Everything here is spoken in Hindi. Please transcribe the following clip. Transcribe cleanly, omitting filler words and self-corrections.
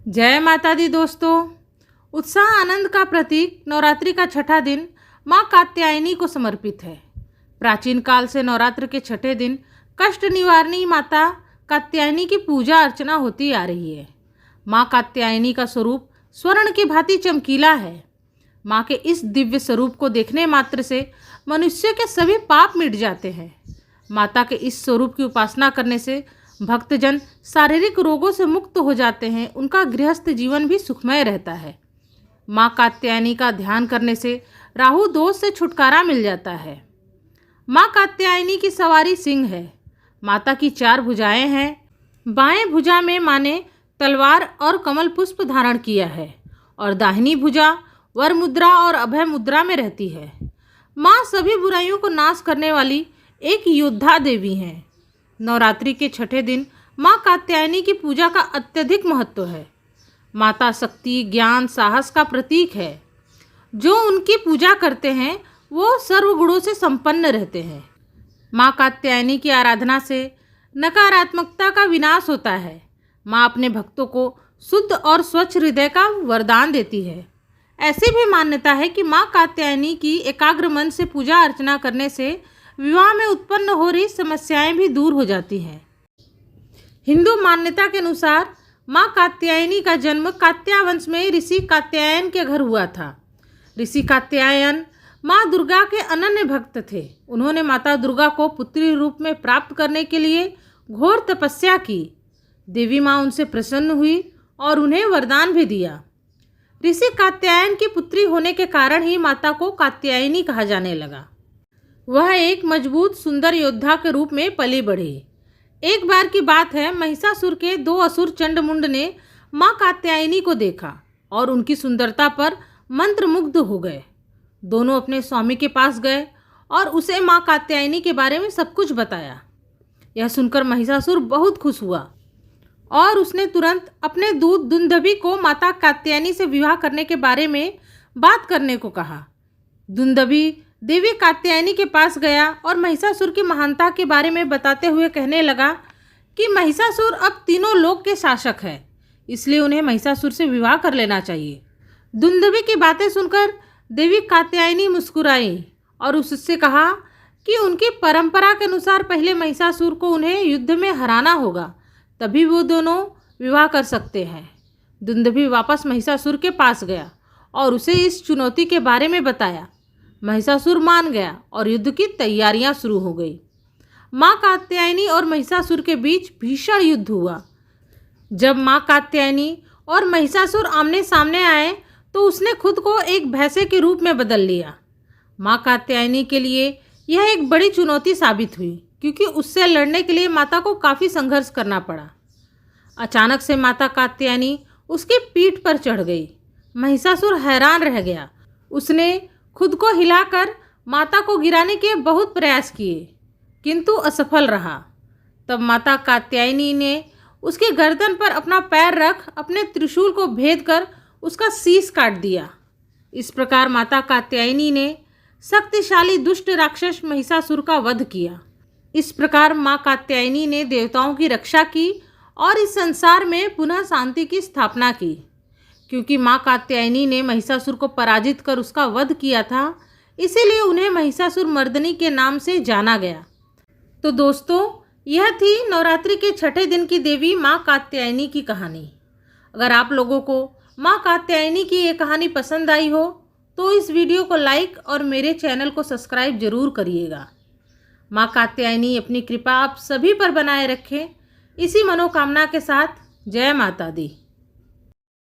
जय माता दी दोस्तों। उत्साह आनंद का प्रतीक नवरात्रि का छठा दिन माँ कात्यायनी को समर्पित है। प्राचीन काल से नवरात्र के छठे दिन कष्ट निवारणी माता कात्यायनी की पूजा अर्चना होती आ रही है। माँ कात्यायनी का स्वरूप स्वर्ण की भांति चमकीला है। माँ के इस दिव्य स्वरूप को देखने मात्र से मनुष्य के सभी पाप मिट जाते हैं। माता के इस स्वरूप की उपासना करने से भक्तजन शारीरिक रोगों से मुक्त हो जाते हैं। उनका गृहस्थ जीवन भी सुखमय रहता है। माँ कात्यायनी का ध्यान करने से राहु दोष से छुटकारा मिल जाता है। माँ कात्यायनी की सवारी सिंह है। माता की 4 भुजाएं हैं। बाएं भुजा में माँ ने तलवार और कमल पुष्प धारण किया है और दाहिनी भुजा वर मुद्रा और अभय मुद्रा में रहती है। माँ सभी बुराइयों को नाश करने वाली एक योद्धा देवी हैं। नवरात्रि के छठे दिन माँ कात्यायनी की पूजा का अत्यधिक महत्व है। माता शक्ति, ज्ञान, साहस का प्रतीक है। जो उनकी पूजा करते हैं वो सर्वगुणों से संपन्न रहते हैं। माँ कात्यायनी की आराधना से नकारात्मकता का विनाश होता है। माँ अपने भक्तों को शुद्ध और स्वच्छ हृदय का वरदान देती है। ऐसी भी मान्यता है कि माँ कात्यायनी की एकाग्र मन से पूजा अर्चना करने से विवाह में उत्पन्न हो रही समस्याएं भी दूर हो जाती हैं। हिंदू मान्यता के अनुसार माँ कात्यायनी का जन्म कात्या वंश में ऋषि कात्यायन के घर हुआ था। ऋषि कात्यायन माँ दुर्गा के अनन्य भक्त थे। उन्होंने माता दुर्गा को पुत्री रूप में प्राप्त करने के लिए घोर तपस्या की। देवी माँ उनसे प्रसन्न हुई और उन्हें वरदान भी दिया। ऋषि कात्यायन की पुत्री होने के कारण ही माता को कात्यायनी कहा जाने लगा। वह एक मजबूत सुंदर योद्धा के रूप में पली बढ़ी। एक बार की बात है, महिषासुर के 2 असुर चंडमुंड ने माँ कात्यायनी को देखा और उनकी सुंदरता पर मंत्रमुग्ध हो गए। दोनों अपने स्वामी के पास गए और उसे माँ कात्यायनी के बारे में सब कुछ बताया। यह सुनकर महिषासुर बहुत खुश हुआ और उसने तुरंत अपने दूत दुंदुभि को माता कात्यायनी से विवाह करने के बारे में बात करने को कहा। दुंदुभि देवी कात्यायनी के पास गया और महिषासुर की महानता के बारे में बताते हुए कहने लगा कि महिषासुर अब तीनों लोक के शासक है, इसलिए उन्हें महिषासुर से विवाह कर लेना चाहिए। दुंदुभि की बातें सुनकर देवी कात्यायनी मुस्कुराई और उससे कहा कि उनकी परंपरा के अनुसार पहले महिषासुर को उन्हें युद्ध में हराना होगा, तभी वो दोनों विवाह कर सकते हैं। दुंदुभि वापस महिषासुर के पास गया और उसे इस चुनौती के बारे में बताया। महिषासुर मान गया और युद्ध की तैयारियां शुरू हो गई। माँ कात्यायनी और महिषासुर के बीच भीषण युद्ध हुआ। जब माँ कात्यायनी और महिषासुर आमने सामने आए तो उसने खुद को एक भैंसे के रूप में बदल लिया। माँ कात्यायनी के लिए यह एक बड़ी चुनौती साबित हुई, क्योंकि उससे लड़ने के लिए माता को काफ़ी संघर्ष करना पड़ा। अचानक से माता कात्यायनी उसकी पीठ पर चढ़ गई। महिषासुर हैरान रह गया। उसने खुद को हिलाकर माता को गिराने के बहुत प्रयास किए, किंतु असफल रहा। तब माता कात्यायनी ने उसके गर्दन पर अपना पैर रख अपने त्रिशूल को भेद कर उसका शीश काट दिया। इस प्रकार माता कात्यायनी ने शक्तिशाली दुष्ट राक्षस महिषासुर का वध किया। इस प्रकार माँ कात्यायनी ने देवताओं की रक्षा की और इस संसार में पुनः शांति की स्थापना की। क्योंकि माँ कात्यायनी ने महिषासुर को पराजित कर उसका वध किया था, इसीलिए उन्हें महिषासुर मर्दनी के नाम से जाना गया। तो दोस्तों, यह थी नवरात्रि के छठे दिन की देवी माँ कात्यायनी की कहानी। अगर आप लोगों को माँ कात्यायनी की ये कहानी पसंद आई हो तो इस वीडियो को लाइक और मेरे चैनल को सब्सक्राइब जरूर करिएगा। माँ कात्यायनी अपनी कृपा आप सभी पर बनाए रखें, इसी मनोकामना के साथ जय माता दी।